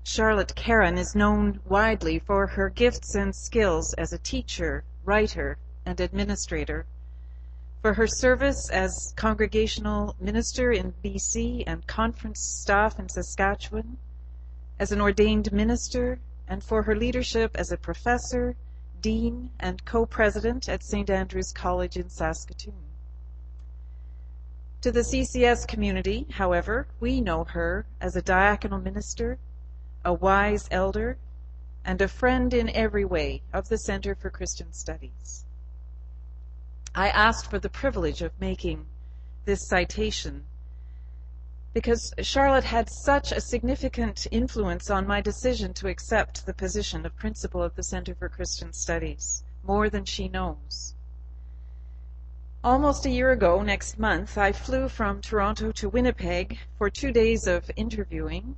Charlotte Caron is known widely for her gifts and skills as a teacher, writer, and administrator, for her service as congregational minister in BC and conference staff in Saskatchewan, as an ordained minister, and for her leadership as a professor, dean, and co-president at St. Andrew's College in Saskatoon. To the CCS community, however, we know her as a diaconal minister, a wise elder, and a friend in every way of the Center for Christian Studies. I asked for the privilege of making this citation because Charlotte had such a significant influence on my decision to accept the position of principal of the Center for Christian Studies, more than she knows. Almost a year ago, next month, I flew from Toronto to Winnipeg for 2 days of interviewing,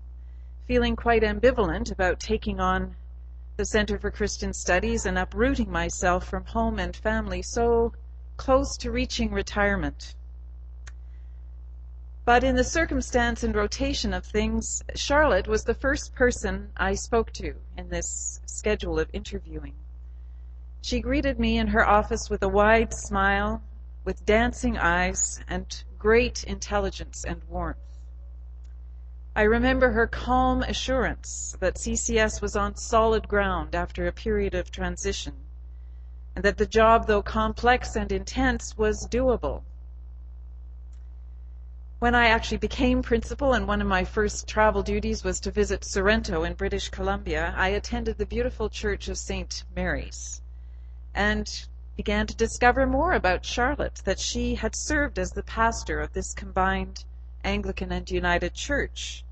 feeling quite ambivalent about taking on the Center for Christian Studies and uprooting myself from home and family so close to reaching retirement. But in the circumstance and rotation of things, Charlotte was the first person I spoke to in this schedule of interviewing. She greeted me in her office with a wide smile, with dancing eyes, and great intelligence and warmth. I remember her calm assurance that CCS was on solid ground after a period of transition, and that the job, though complex and intense, was doable. When I actually became principal and one of my first travel duties was to visit Sorrento in British Columbia, I attended the beautiful Church of St. Mary's and began to discover more about Charlotte, that she had served as the pastor of this combined Anglican and United Church.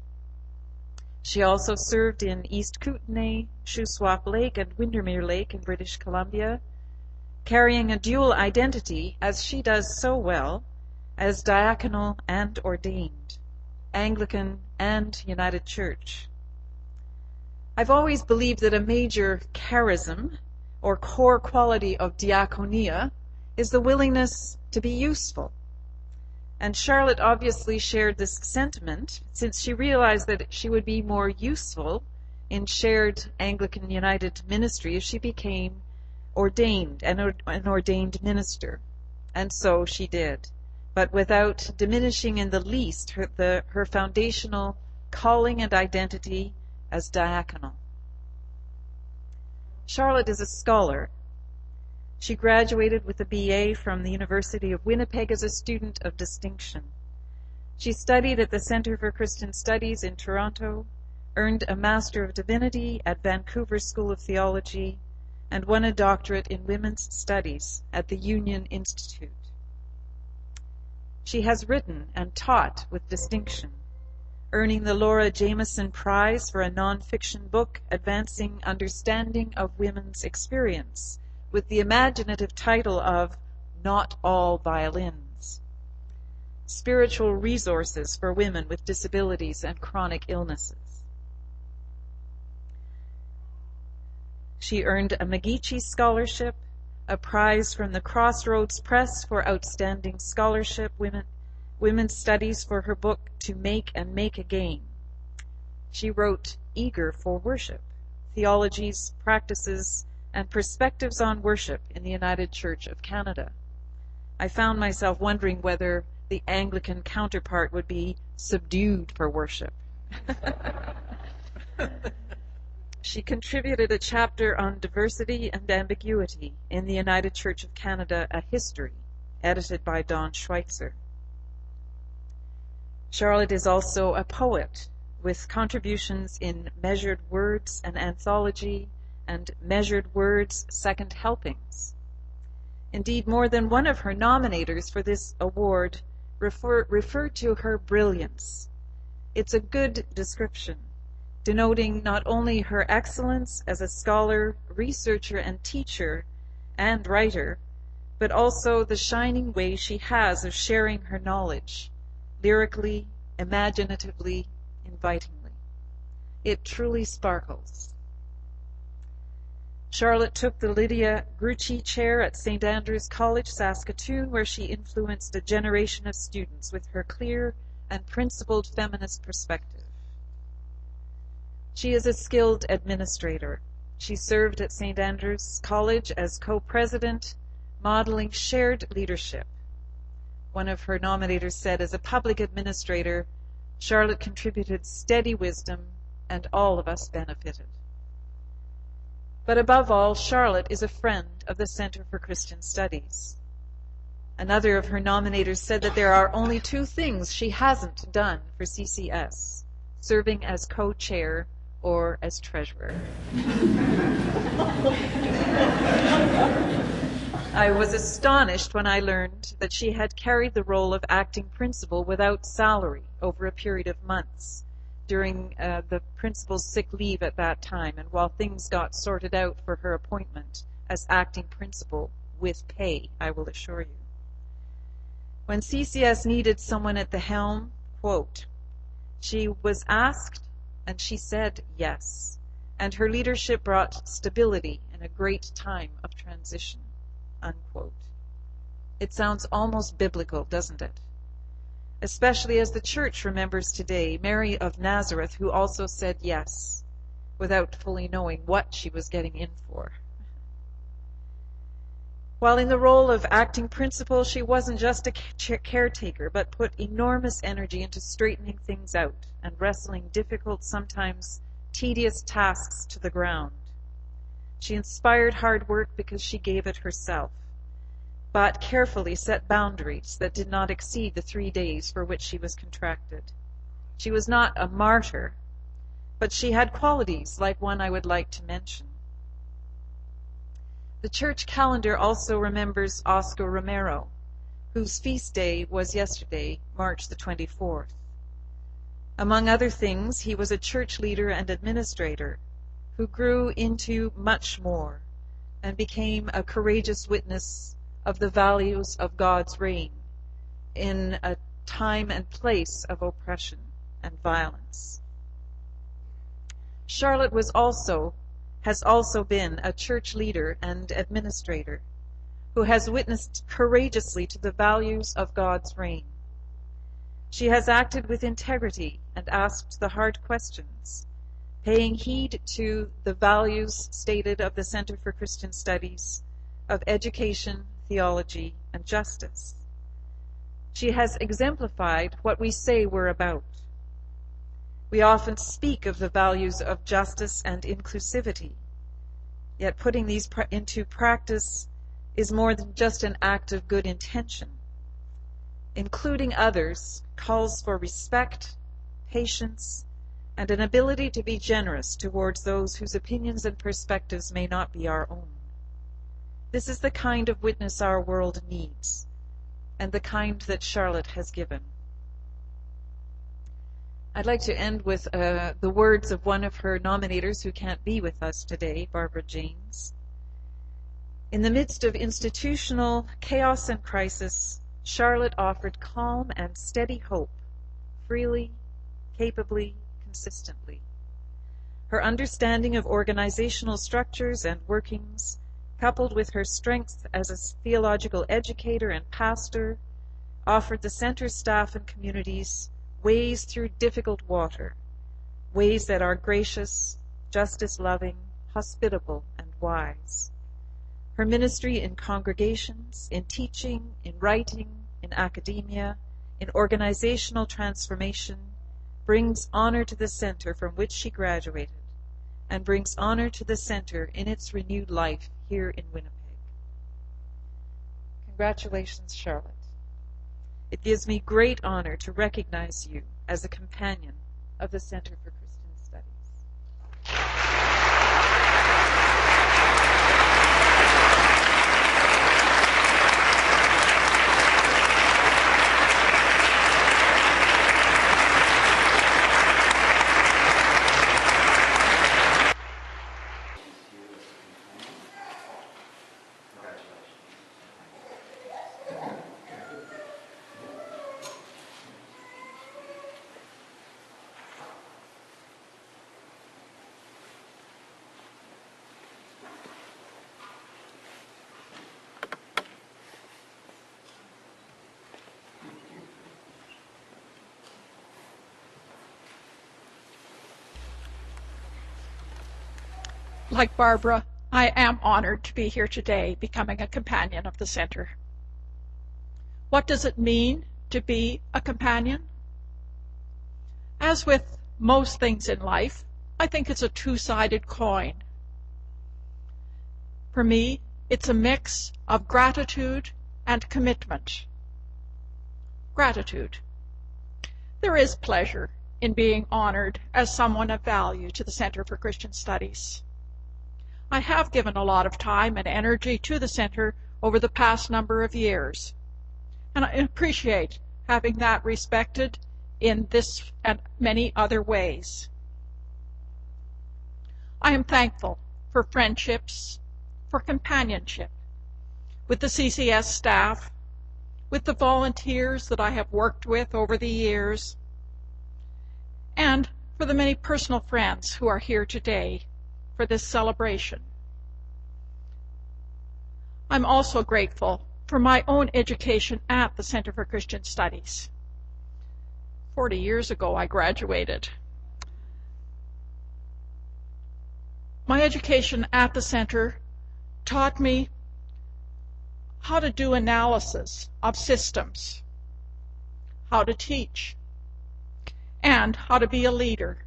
She also served in East Kootenay, Shuswap Lake, and Windermere Lake in British Columbia, carrying a dual identity, as she does so well, as diaconal and ordained, Anglican and United Church. I've always believed that a major charism, or core quality of diakonia, is the willingness to be useful. And Charlotte obviously shared this sentiment, since she realized that she would be more useful in shared Anglican United ministry if she became ordained, an ordained minister. And so she did, but without diminishing in the least her foundational calling and identity as diaconal. Charlotte is a scholar. She graduated with a BA from the University of Winnipeg as a student of distinction. She studied at the Center for Christian Studies in Toronto, earned a Master of Divinity at Vancouver School of Theology, and won a doctorate in Women's Studies at the Union Institute. She has written and taught with distinction, earning the Laura Jameson Prize for a nonfiction book advancing understanding of women's experience, with the imaginative title of Not All Violins: Spiritual Resources for Women with Disabilities and Chronic Illnesses. She earned a McGeechee Scholarship, a prize from the Crossroads Press for Outstanding Scholarship, Women's Studies, for her book To Make and Make Again. She wrote Eager for Worship: Theologies, Practices, and Perspectives on Worship in the United Church of Canada. I found myself wondering whether the Anglican counterpart would be Subdued for Worship. She contributed a chapter on diversity and ambiguity in the United Church of Canada, A History, edited by Don Schweitzer. Charlotte is also a poet, with contributions in Measured Words, an anthology, and Measured Words, Second Helpings. Indeed, more than one of her nominators for this award referred to her brilliance. It's a good description, denoting not only her excellence as a scholar, researcher, and teacher, and writer, but also the shining way she has of sharing her knowledge, lyrically, imaginatively, invitingly. It truly sparkles. Charlotte took the Lydia Grucci Chair at St. Andrew's College, Saskatoon, where she influenced a generation of students with her clear and principled feminist perspective. She is a skilled administrator. She served at St. Andrew's College as co-president, modeling shared leadership. One of her nominators said, as a public administrator, Charlotte contributed steady wisdom, and all of us benefited. But above all, Charlotte is a friend of the Center for Christian Studies. Another of her nominators said that there are only two things she hasn't done for CCS: serving as co-chair or as treasurer. I was astonished when I learned that she had carried the role of acting principal without salary over a period of months during the principal's sick leave at that time, and while things got sorted out for her appointment as acting principal with pay, I will assure you. When CCS needed someone at the helm, quote, she was asked and she said yes, and her leadership brought stability in a great time of transition, unquote. It sounds almost biblical, doesn't it? Especially as the church remembers today Mary of Nazareth, who also said yes, without fully knowing what she was getting in for. While in the role of acting principal, she wasn't just a caretaker, but put enormous energy into straightening things out and wrestling difficult, sometimes tedious tasks to the ground. She inspired hard work because she gave it herself, but carefully set boundaries that did not exceed the 3 days for which she was contracted. She was not a martyr, but she had qualities like one I would like to mention. The church calendar also remembers Oscar Romero, whose feast day was yesterday, March the 24th. Among other things, he was a church leader and administrator who grew into much more and became a courageous witness of the values of God's reign in a time and place of oppression and violence. Charlotte has also been a church leader and administrator who has witnessed courageously to the values of God's reign. She has acted with integrity and asked the hard questions, paying heed to the values stated of the Center for Christian Studies, of education, theology, and justice. She has exemplified what we say we're about. We often speak of the values of justice and inclusivity, yet putting these into practice is more than just an act of good intention. Including others calls for respect, patience, and an ability to be generous towards those whose opinions and perspectives may not be our own. This is the kind of witness our world needs, and the kind that Charlotte has given. I'd like to end with the words of one of her nominators who can't be with us today, Barbara James. In the midst of institutional chaos and crisis, Charlotte offered calm and steady hope, freely, capably, consistently. Her understanding of organizational structures and workings, coupled with her strength as a theological educator and pastor, offered the center's staff and communities ways through difficult water, ways that are gracious, justice-loving, hospitable, and wise. Her ministry in congregations, in teaching, in writing, in academia, in organizational transformation, brings honor to the center from which she graduated, and brings honor to the center in its renewed life here in Winnipeg. Congratulations, Charlotte. It gives me great honor to recognize you as a companion of the Center for Christian Studies. Like Barbara, I am honored to be here today, becoming a companion of the Center. What does it mean to be a companion? As with most things in life, I think it's a two-sided coin. For me, it's a mix of gratitude and commitment. Gratitude. There is pleasure in being honored as someone of value to the Center for Christian Studies. I have given a lot of time and energy to the Center over the past number of years, and I appreciate having that respected in this and many other ways. I am thankful for friendships, for companionship with the CCS staff, with the volunteers that I have worked with over the years, and for the many personal friends who are here today for this celebration. I'm also grateful for my own education at the Center for Christian Studies. 40 years ago, I graduated. My education at the Center taught me how to do analysis of systems, how to teach, and how to be a leader.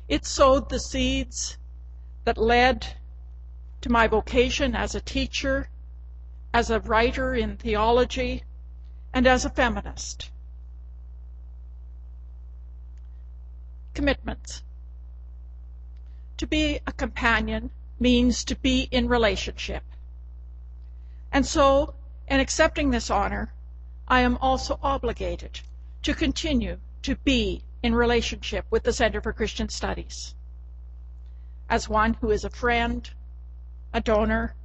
It sowed the seeds that led to my vocation as a teacher, as a writer in theology, and as a feminist. Commitment. To be a companion means to be in relationship. And so, in accepting this honor, I am also obligated to continue to be in relationship with the Center for Christian Studies. As one who is a friend, a donor,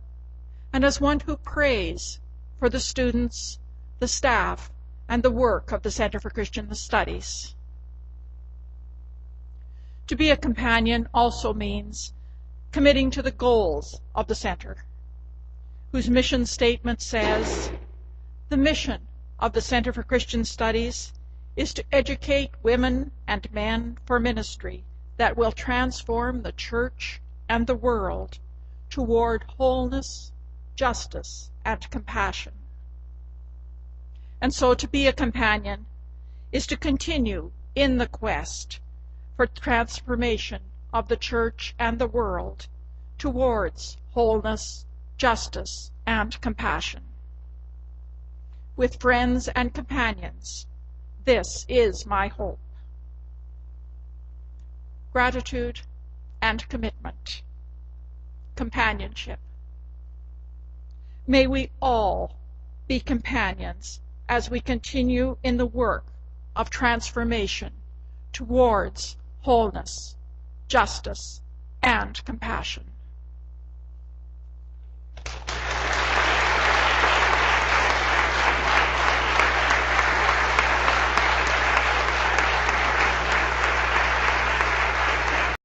and as one who prays for the students, the staff, and the work of the Center for Christian Studies. To be a companion also means committing to the goals of the Center, whose mission statement says, "The mission of the Center for Christian Studies is to educate women and men for ministry that will transform the church and the world toward wholeness, justice, and compassion." And so to be a companion is to continue in the quest for transformation of the church and the world towards wholeness, justice, and compassion. With friends and companions, this is my hope. Gratitude and commitment. Companionship. May we all be companions as we continue in the work of transformation towards wholeness, justice, and compassion.